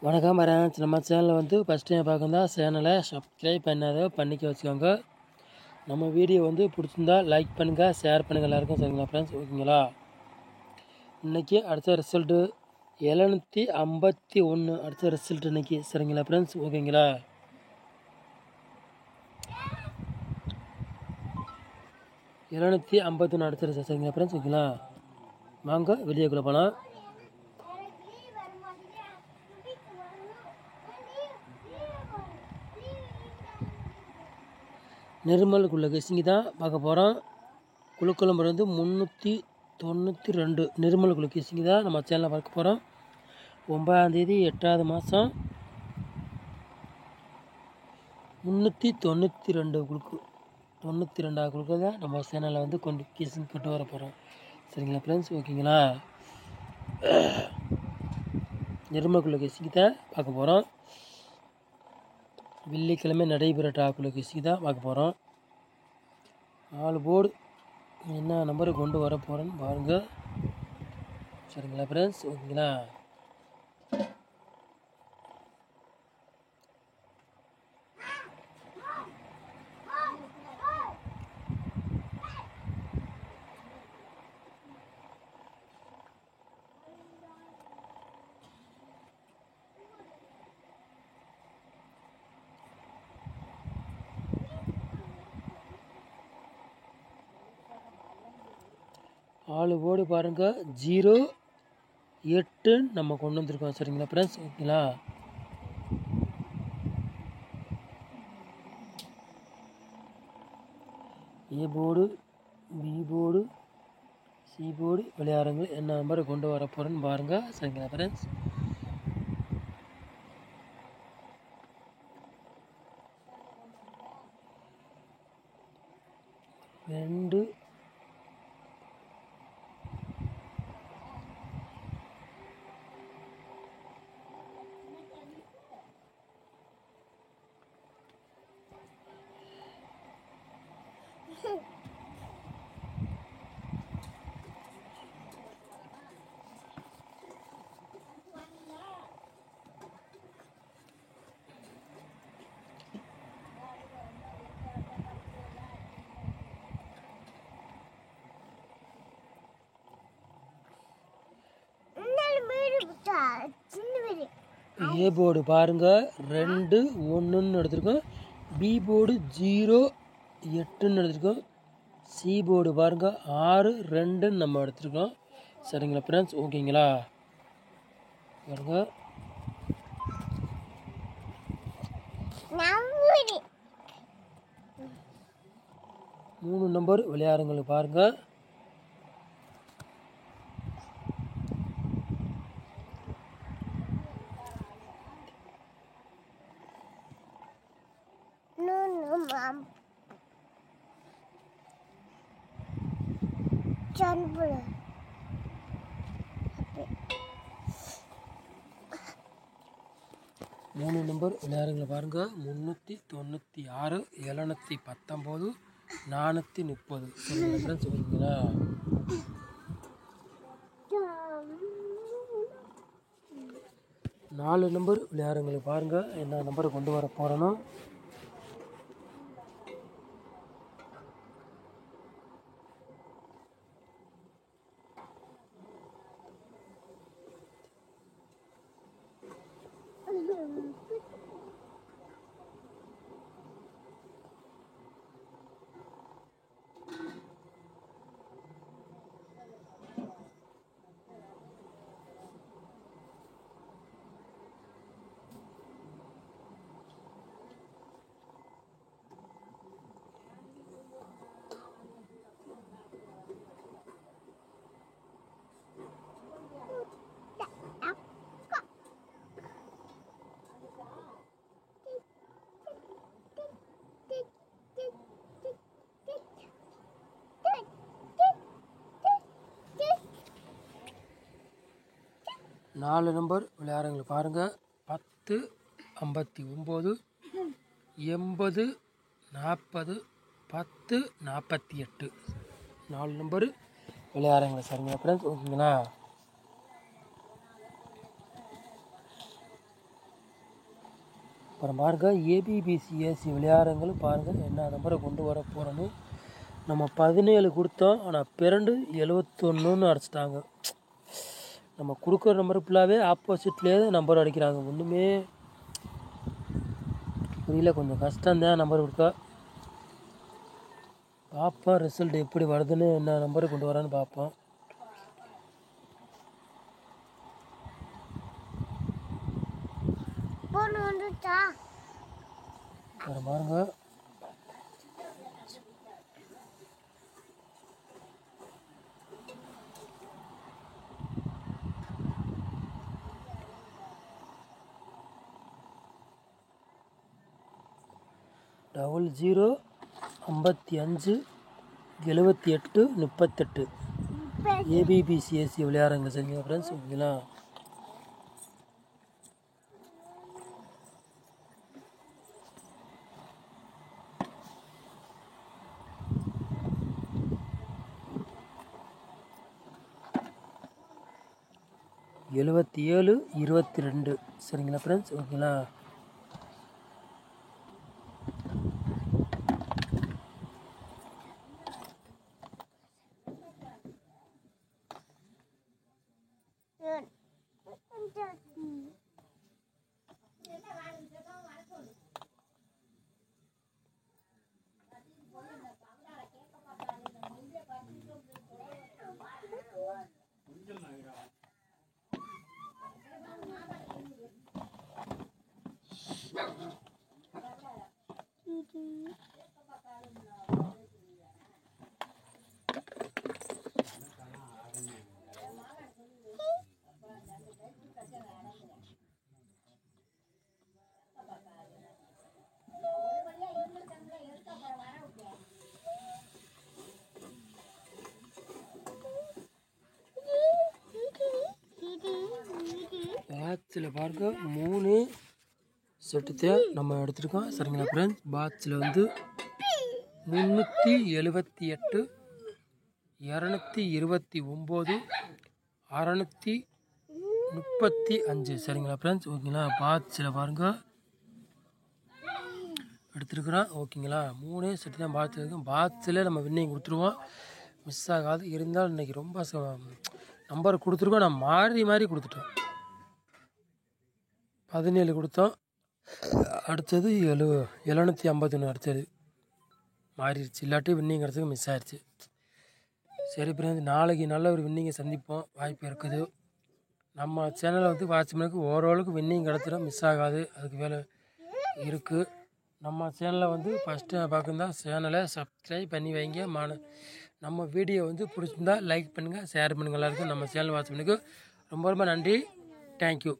வணக்கம் ஃப்ரெண்ட்ஸ், நம்ம சேனலில் வந்து ஃபஸ்ட் டைம் பார்க்குறதா சேனலை சப்ஸ்கிரைப் பண்ணாதோ பண்ணிக்க வச்சுக்கோங்க. நம்ம வீடியோ வந்து பிடிச்சிருந்தா லைக் பண்ணுங்கள், ஷேர் பண்ணுங்கள் எல்லாருக்கும். சரிங்களா ஃப்ரெண்ட்ஸ், ஓகேங்களா? இன்றைக்கி அடுத்த ரிசல்ட்டு 751 அடுத்த ரிசல்ட் இன்றைக்கி. சரிங்களா ஃப்ரெண்ட்ஸ், ஓகேங்களா? எழுநூற்றி 51 அடுத்த ரிசல்ட். சரிங்களா ஃப்ரெண்ட்ஸ், ஓகேங்களா? வாங்க வீடியோக்குள்ளே போகலாம். நிர்மல் குள்ள கெஸ்ஸிங்கு தான் பார்க்க போகிறோம். குழுக்கள் நம்பர் வந்து 392. நிர்மல் குள்ள கெஸ்ஸிங்கு தான் நம்ம சேனலில் பார்க்க போகிறோம். 9ஆம் தேதி 8வது மாதம் 392 குழுக்கு 92 குழுக்கள் தான் நம்ம சேனலில் வந்து கொண்டு கெஸ்ஸிங் கொண்டு வர போகிறோம். சரிங்களா ஃப்ரெண்ட்ஸ், ஓகேங்களா? நிர்மல் குள்ள கெஸ்ஸிங்கு தான் பார்க்க போகிறோம். வெள்ளிக்கிழமை நடைபெற டாக்குள்ள கெஸ்ஸிங்கு தான் பார்க்க போகிறோம். 4 போர்டு என்ன நம்பரை கொண்டு வர போகிறேன்னு பாருங்கள். சரிங்களா ஃப்ரெண்ட்ஸ், ஓகேங்களா? ஆளு போர்டு பாருங்கள், 08 நம்ம கொண்டு வந்திருக்கோம். சரிங்களா ஃப்ரெண்ட்ஸ், ஓகேங்களா? A board, B board, C board விளையாடுங்கள் என்ன நம்பரை கொண்டு வர போகிறேன்னு பாருங்கள். சரிங்களா ஃப்ரெண்ட்ஸ், ரெண்டு ஏ போர்டு பாருங்கள் 2 1ன்னு எடுத்திருக்கோம். பி போர்டு 08ன்னு எடுத்திருக்கோம். சி போர்டு பாருங்கள் 6 2ன்னு நம்ம எடுத்திருக்கோம். சரிங்களா ஃப்ரெண்ட்ஸ், ஓகேங்களா? பாருங்க 3 நம்பர் விளையாடுங்களுக்கு பாருங்கள். மூணு நம்பர் விளையாடுங்களை பாருங்கள். 396, 719, 430. சரிங்களா ஃப்ரெண்ட்ஸ், ஓகேங்களா? நாலு நம்பர் விளையாடுங்களை பாருங்கள் என்ன நம்பரை கொண்டு வர போகிறோன்னா. நாலு நம்பர் விளையாடுங்களை பாருங்கள். 10, 59, 80, 40, 10, 48. 4 நம்பரு விளையாடுங்களை. சரிங்களா ஃப்ரெண்ட்ஸ், ஓகேங்களா? அப்புறம் பாருங்கள் ஏபிபிசிஎஸ்சி விளையாடுறவங்களும் பாருங்கள் என்ன நம்பரை கொண்டு வர போகிறோன்னு. நம்ம 17 கொடுத்தோம், ஆனால் பிறண்டு 71 அடிச்சிட்டாங்க. நம்ம கொடுக்குற நம்பர் ஃபுல்லாகவே ஆப்போசிட்லேயே நம்பர் அடிக்கிறாங்க. ஒன்றுமே புரியல, கொஞ்சம் கஷ்டம்தான் நம்பர் கொடுத்தா. பார்ப்போம் ரிசல்ட் எப்படி வருதுன்னு, என்ன நம்பரை கொண்டு வரான்னு பார்ப்போம். பாருங்க டபுள் 0 55 78 38 ஏபிபிசிஎஸ்சி விளையாடுங்க. சரிங்க ஃப்ரெண்ட்ஸ், ஓகேங்களா? எழுபத்தி 22 சரிங்களா ஃப்ரெண்ட்ஸ், ஓகேங்களா? பாட்சில் பாருங்க 3 செட்டு நம்ம எடுத்துருக்கோம். சரிங்களா ஃப்ரெண்ட்ஸ், பாட்சில் வந்து 378 229 635 சரிங்களா ஃப்ரெண்ட்ஸ், ஓகேங்களா? பாட்சில் பாருங்கள் எடுத்துருக்குறோம், ஓகேங்களா? 3 செட்டு தான் பாட்சில் இருக்கும். பாட்சில் நம்ம வின்னிங் கொடுத்துருவோம், மிஸ் ஆகாது. இருந்தாலும் இன்றைக்கி ரொம்ப நம்பர் கொடுத்துருக்கோம், நான் மாறி கொடுத்துட்டோம். 17 கொடுத்தோம், அடுத்தது 751 அடுத்தது மாறிடுச்சு. இல்லாட்டி வின்னிங் கிடச்சதுக்கு மிஸ் ஆயிடுச்சு. சரி ஃப்ரெண்ட்ஸ், நாளைக்கு நல்ல ஒரு வின்னிங்கை சந்திப்போம், வாய்ப்பு இருக்குது. நம்ம சேனலில் வந்து வாட்ச் பண்ணுறதுக்கு ஓரளவுக்கு வின்னிங் கிடச்சிடும், மிஸ் ஆகாது. அதுக்கு வேலை இருக்குது. நம்ம சேனலை வந்து ஃபஸ்ட்டு பார்க்குறதா சேனலை சப்ஸ்கிரைப் பண்ணி வைங்க. நம்ம வீடியோ வந்து பிடிச்சிருந்தா லைக் பண்ணுங்கள், ஷேர் பண்ணுங்கள். எல்லாருக்கும் நம்ம சேனல் வாட்ச் பண்ணுறதுக்கு ரொம்ப நன்றி. தேங்க்யூ.